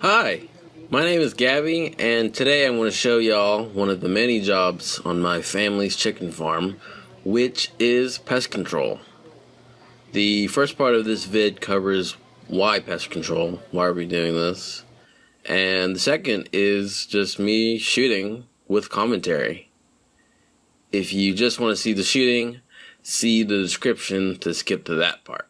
Hi, my name is Gabby, and today I want to show y'all one of the many jobs on my family's chicken farm, which is pest control. The first part of this vid covers why pest control, why are we doing this, and the second is just me shooting with commentary. If you just want to see the shooting, see the description to skip to that part.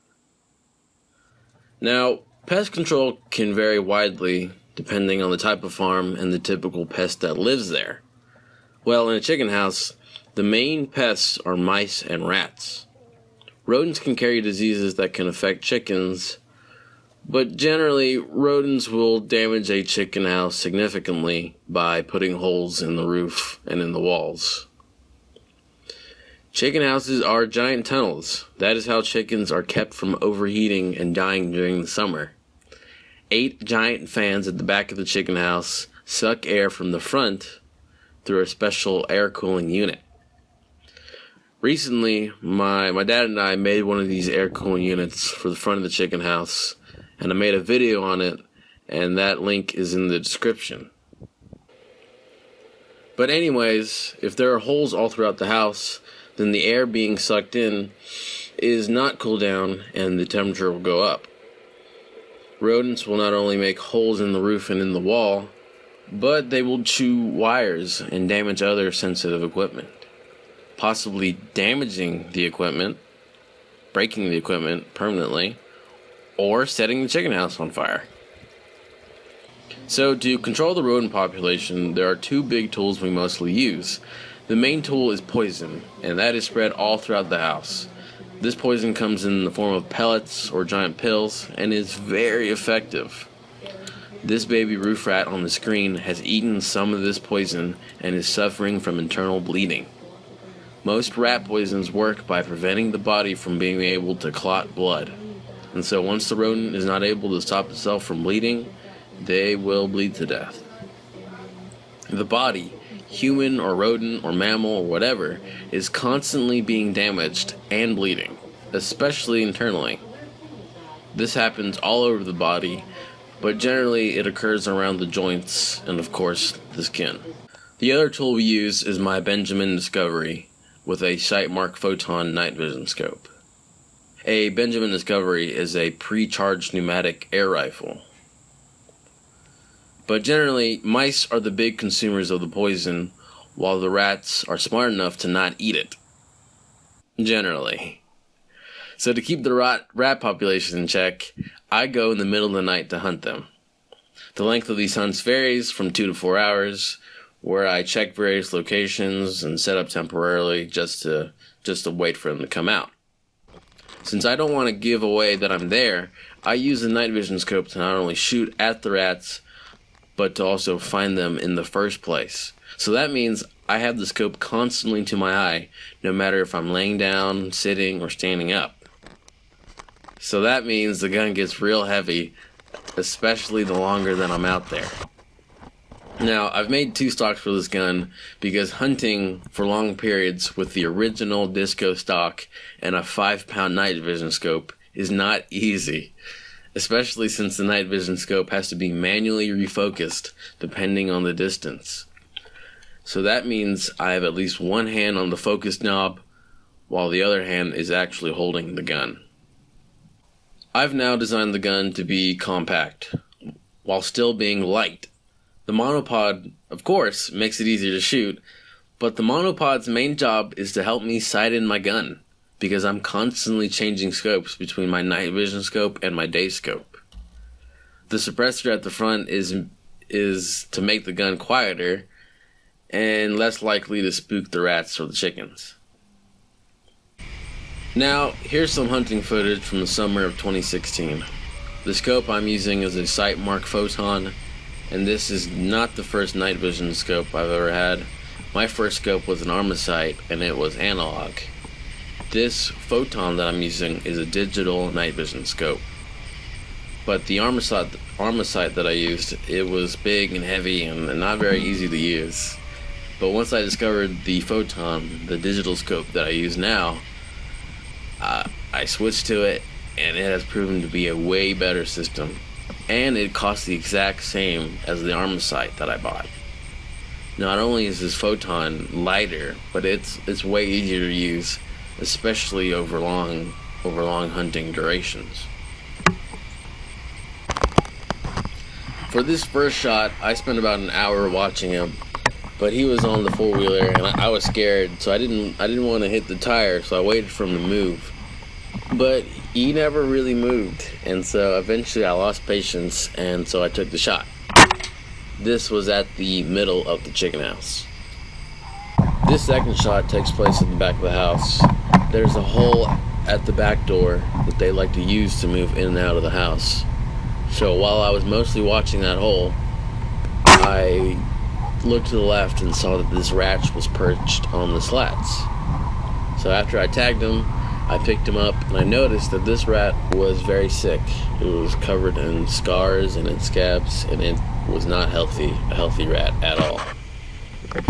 Now, pest control can vary widely depending on the type of farm and the typical pest that lives there. Well, in a chicken house, the main pests are mice and rats. Rodents can carry diseases that can affect chickens, but generally, rodents will damage a chicken house significantly by putting holes in the roof and in the walls. Chicken houses are giant tunnels. That is how chickens are kept from overheating and dying during the summer. 8 giant fans at the back of the chicken house suck air from the front through a special air cooling unit. Recently, my dad and I made one of these air cooling units for the front of the chicken house, and I made a video on it, and that link is in the description. But anyways, if there are holes all throughout the house, then the air being sucked in is not cooled down and the temperature will go up. Rodents will not only make holes in the roof and in the wall, but they will chew wires and damage other sensitive equipment, possibly damaging the equipment, breaking the equipment permanently, or setting the chicken house on fire. So to control the rodent population, there are 2 big tools we mostly use. The main tool is poison, and that is spread all throughout the house. This poison comes in the form of pellets or giant pills and is very effective. This baby roof rat on the screen has eaten some of this poison and is suffering from internal bleeding. Most rat poisons work by preventing the body from being able to clot blood. And so once the rodent is not able to stop itself from bleeding, they will bleed to death. The body, human or rodent or mammal or whatever, is constantly being damaged and bleeding, especially internally. This happens all over the body, but generally it occurs around the joints and of course the skin. The other tool we use is my Benjamin Discovery with a Sightmark Photon night vision scope. A Benjamin Discovery is a pre-charged pneumatic air rifle. But generally, mice are the big consumers of the poison, while the rats are smart enough to not eat it. Generally. So to keep the rat population in check, I go in the middle of the night to hunt them. The length of these hunts varies from 2 to 4 hours, where I check various locations and set up temporarily just to wait for them to come out. Since I don't want to give away that I'm there, I use the night vision scope to not only shoot at the rats, but to also find them in the first place. So that means I have the scope constantly to my eye, no matter if I'm laying down, sitting, or standing up. So that means the gun gets real heavy, especially the longer that I'm out there. Now, I've made 2 stocks for this gun because hunting for long periods with the original disco stock and a 5-pound night vision scope is not easy, especially since the night vision scope has to be manually refocused depending on the distance. So that means I have at least one hand on the focus knob while the other hand is actually holding the gun. I've now designed the gun to be compact while still being light. The MONOPOD, of course, makes it easier to shoot, but the MONOPOD's main job is to help me sight in my gun, because I'm constantly changing scopes between my night vision scope and my day scope. The suppressor at the front is to make the gun quieter and less likely to spook the rats or the chickens. Now, here's some hunting footage from the summer of 2016. The scope I'm using is a Sightmark Photon, and this is not the first night vision scope I've ever had. My first scope was an Armasight, and it was analog. This Photon that I'm using is a digital night vision scope. But the Armasight that I used, it was big and heavy and not very easy to use. But once I discovered the Photon, the digital scope that I use now, I switched to it, and it has proven to be a way better system. and it costs the exact same as the Armacite that I bought. Not only is this photon lighter, but it's way easier to use, especially over long hunting durations. For this first shot, I spent about an hour watching him, but he was on the four-wheeler and I was scared, so I didn't want to hit the tire, so I waited for him to move. But he never really moved, and so eventually I lost patience, and so I took the shot. This was at the middle of the chicken house. This second shot takes place at the back of the house. There's a hole at the back door that they like to use to move in and out of the house. So while I was mostly watching that hole, I looked to the left and saw that this rat was perched on the slats. So after I tagged him, I picked him up, and I noticed that this rat was very sick. It was covered in scars and in scabs, and it was not a healthy rat at all.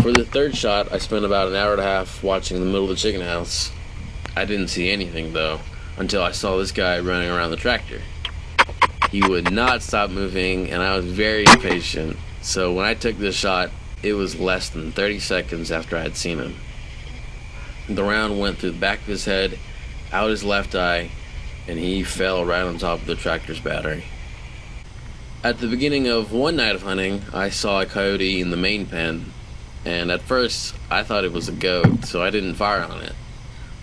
For the third shot, I spent about an hour and a half watching the middle of the chicken house. I didn't see anything though, until I saw this guy running around the tractor. He would not stop moving, and I was very impatient. So when I took this shot, it was less than 30 seconds after I had seen him. The round went through the back of his head, out his left eye, and he fell right on top of the tractor's battery. At the beginning of one night of hunting, I saw a coyote in the main pen, and at first I thought it was a goat, so I didn't fire on it.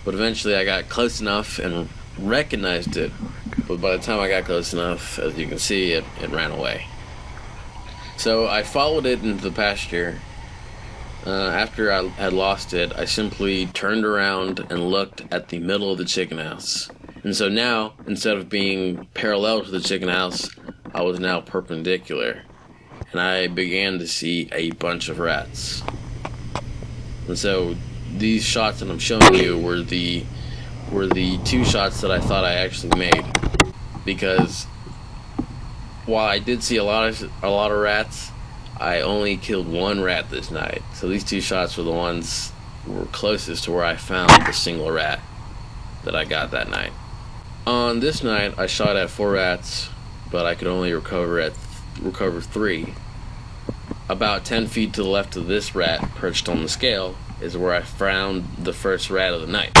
But eventually I got close enough and recognized it, but by the time I got close enough, as you can see, it ran away. So I followed it into the pasture. After I had lost it, I simply turned around and looked at the middle of the chicken house. And so now, instead of being parallel to the chicken house, I was now perpendicular. And I began to see a bunch of rats. And so these shots that I'm showing you were the two shots that I thought I actually made. Because while I did see a lot of rats, I only killed one rat this night. So these two shots were the ones were closest to where I found the single rat that I got that night. On this night, I shot at 4 rats, but I could only recover 3. About 10 feet to the left of this rat, perched on the scale, is where I found the first rat of the night.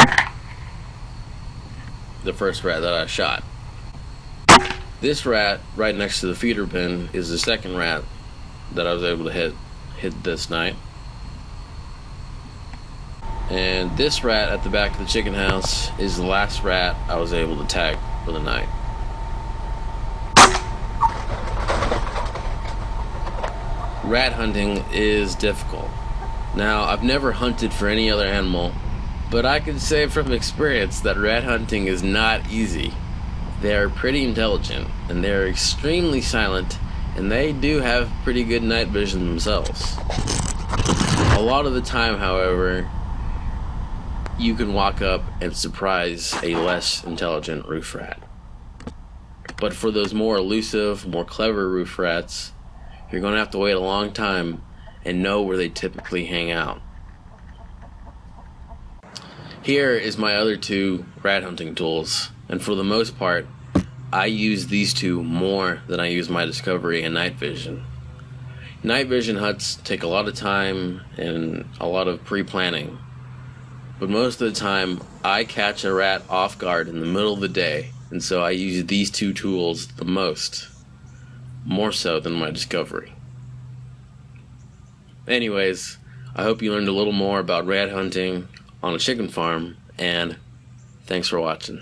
The first rat that I shot. This rat, right next to the feeder bin, is the second rat that I was able to hit this night. And this rat at the back of the chicken house is the last rat I was able to tag for the night. Rat hunting is difficult. Now, I've never hunted for any other animal, but I can say from experience that rat hunting is not easy. They are pretty intelligent, and they are extremely silent, and they do have pretty good night vision themselves. A lot of the time, however, you can walk up and surprise a less intelligent roof rat. But for those more elusive, more clever roof rats, you're going to have to wait a long time and know where they typically hang out. Here is my other 2 rat hunting tools, and for the most part, I use these 2 more than I use my discovery and night vision. Night vision hunts take a lot of time and a lot of pre-planning, but most of the time I catch a rat off guard in the middle of the day, and so I use these 2 tools the most, more so than my discovery. Anyways, I hope you learned a little more about rat hunting on a chicken farm, and thanks for watching.